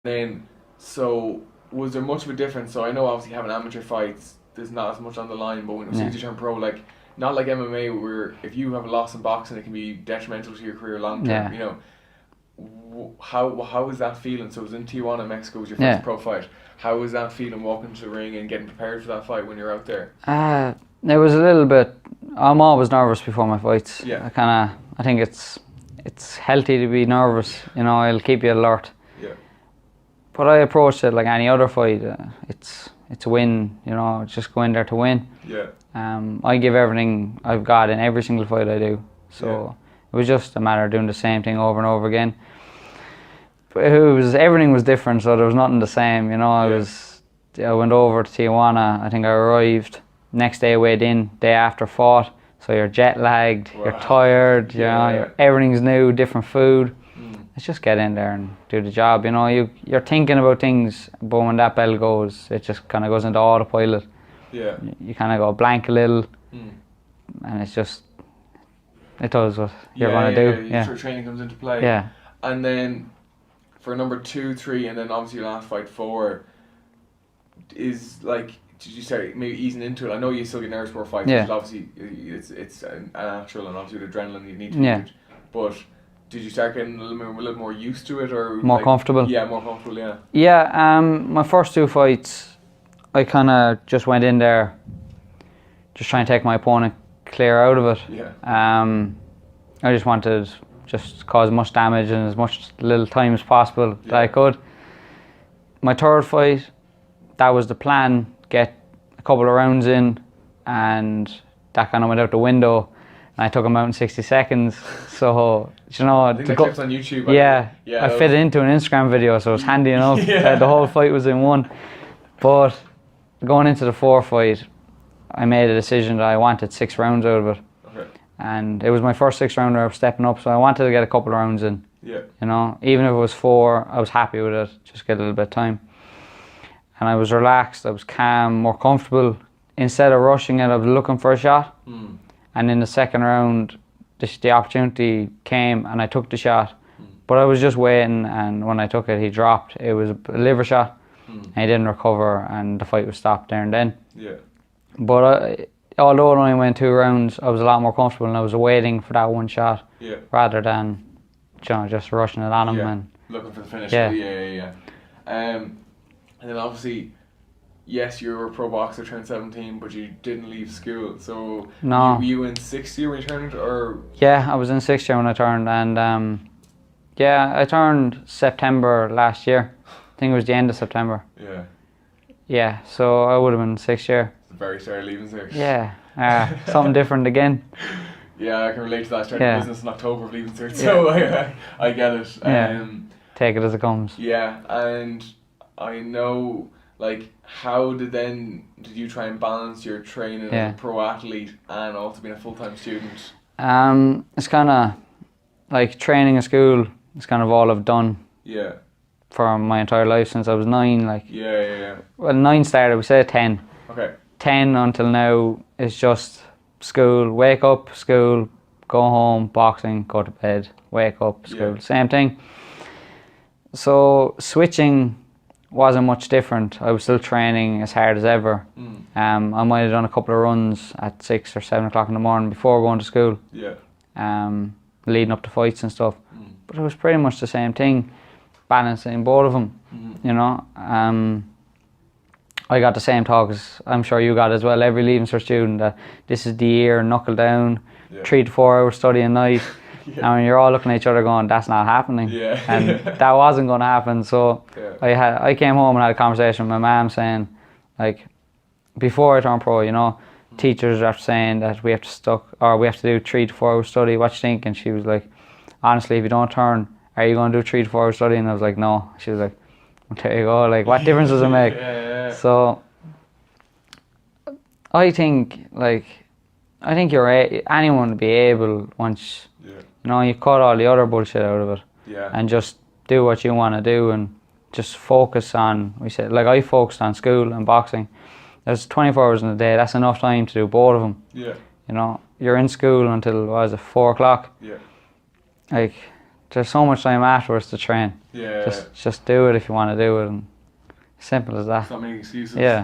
Then, so was there much of a difference? So I know obviously having amateur fights, there's not as much on the line, but as soon Yeah, as you turn pro, like not like MMA where if you have a loss in boxing, it can be detrimental to your career long term. yeah, How was that feeling? So it was in Tijuana, Mexico, was your first yeah. pro fight. How was that feeling walking to the ring and getting prepared for that fight when you're out there? It was a little bit. I'm always nervous before my fights. Yeah, I think it's healthy to be nervous. It'll keep you alert. yeah, But I approached it like any other fight. It's a win. Just go in there to win. yeah, I give everything I've got in every single fight I do. So yeah, it was just a matter of doing the same thing over and over again. But everything was different, so there was nothing the same. I went over to Tijuana. I think I arrived next day, weighed in, day after fought. So you're jet lagged, wow. you're tired. Yeah. Everything's new, different food. Mm. Let's just get in there and do the job. You're thinking about things, but when that bell goes, it just kind of goes into autopilot. Yeah. You kind of go blank a little, Mm. and it does what you're going to do. Yeah. Training comes into play. Yeah. And then for number 2, 3, and then obviously your last fight 4, is like, did you start maybe easing into it? I know you still get nervous before fights, Yeah. because obviously it's a natural, and obviously with adrenaline you need to Yeah. do it. But did you start getting a little more used to it, or More comfortable? Yeah, more comfortable. Yeah. Yeah, my first 2 fights, I kind of just went in there, just trying to take my opponent clear out of it. Yeah. I just wanted just cause as much damage in as much little time as possible that I could. My 3rd fight, that was the plan, get a couple of rounds in, and that kind of went out the window, and I took him out in 60 seconds. So, I think that clip's on YouTube. Yeah, Yeah, I fit it into an Instagram video, so it was handy enough. Yeah. The whole fight was in one. But going into the 4th fight, I made a decision that I wanted 6 rounds out of it. Okay. And it was my first 6 rounder of stepping up, so I wanted to get a couple of rounds in. Yeah. Even if it was 4, I was happy with it, just get a little bit of time. And I was relaxed, I was calm, more comfortable. Instead of rushing it, I was looking for a shot. Mm. And in the 2nd round, the opportunity came and I took the shot. But I was just waiting, and when I took it, he dropped. It was a liver shot, and he didn't recover, and the fight was stopped there and then. Yeah. But although it only went 2 rounds, I was a lot more comfortable, and I was waiting for that one shot rather than just rushing it on him. Yeah. And Looking for the finish. Yeah. Yeah. And then obviously, yes, you were a pro boxer, turned 17, but you didn't leave school. So No. were you in 6th year when you turned, or? yeah, I was in 6th year when I turned, and I turned September last year. I think it was the end of September. Yeah. Yeah, so I would have been 6th year. It's the very start of leaving cert. Yeah, something different again. Yeah, I can relate to that. I started Yeah. business in October of leaving cert, so I get it. Yeah. Take it as it comes. Yeah, and I know, like, how did you try and balance your training as a pro athlete and also being a full-time student? It's kind of like training in school. It's kind of all I've done Yeah. for my entire life since I was 9. Yeah. Well, 9 started. We say 10. Okay. 10 until now is just school. Wake up, school, go home, boxing, go to bed. Wake up, school. Yeah. Same thing. So switching wasn't much different. I was still training as hard as ever. I might have done a couple of runs at 6 or 7 o'clock in the morning before going to school. Yeah. Leading up to fights and stuff. But it was pretty much the same thing, balancing both of them. I got the same talk as I'm sure you got as well. Every leaving cert student, that this is the year, knuckle down, 3 to 4 hours study a night. And you're all looking at each other going, that's not happening. Yeah. And that wasn't going to happen. So Yeah. I came home and had a conversation with my mum saying, like, before I turned pro, teachers are saying that we have to do 3 to 4 hours study. What you think? And she was like, honestly, if you don't turn, are you going to do 3 to 4 hours study? And I was like, no. She was like, well, there you go. Like, what difference does it make? Yeah. So I think anyone would be able, once you cut all the other bullshit out of it, and just do what you want to do, and just focus on. I focused on school and boxing. There's 24 hours in a day. That's enough time to do both of them. Yeah. You're in school until 4 o'clock. Yeah. Like, there's so much time afterwards to train. Yeah. Just do it if you want to do it, and simple as that. Stop making excuses. Yeah.